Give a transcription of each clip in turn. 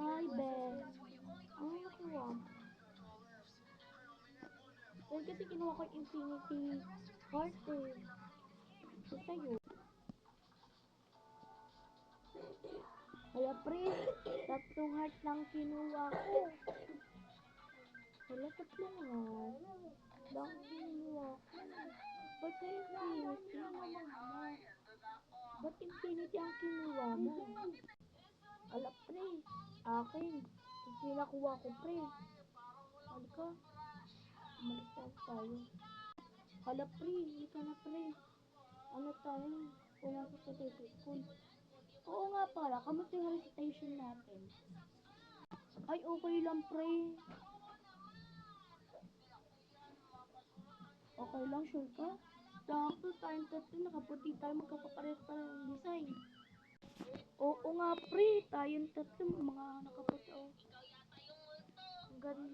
Hi, Ben. Ano nakuha mo? Well, kasi kinuha ko yung Infinity Heart eh. So, sa'yo. Kaya pre, tatlong heart lang kinuha ko. Wala tatlong heart. Lang kinuha ko. Ba't ka Infinity? Ba't Infinity ang kinuha mo? Ala pre, akin. Ito yung nakuha ko pre. Halika. Umalis tayo. Hala pre, halika na pre. Ano tayo? Pumasok sa table school. Oo nga pala, kamusta yung recitation natin? Ay, okay lang pre. Okay lang, sure ka? Sakto, tayong tatlo, nakaputi tayo, magkakapares pa ng design. Oo nga pre, tayong tatlo, mga nakaputi. Oh. Ang galing.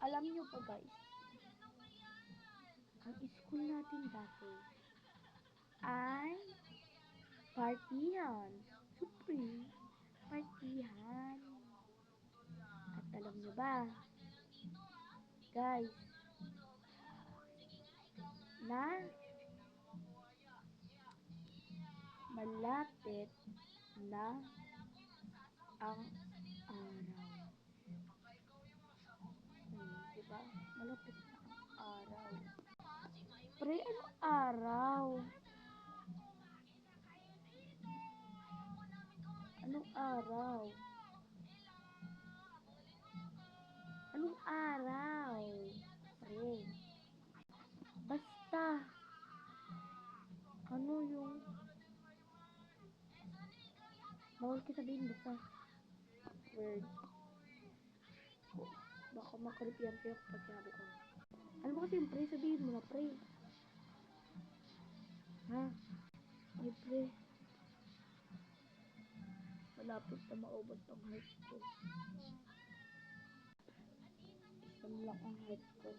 Alam nyo pa guys, ang school natin dati ay partihan. Supre, partihan. At alam nyo ba, guys, na malapit na ang araw. Diba? Malapit na ang araw. Pre, anong araw? Anong araw? Anong araw? Pre. Basta. Ano yung... Bawal ka sabihin basta. Word. Baka makaripiyan kayo kapag sinabi ko. Ano ba kasi yung pre? Sabihin mo na pre. Ha? Ay pre. Malapit na maubos ang heart ko. Isang lang ang heart ko.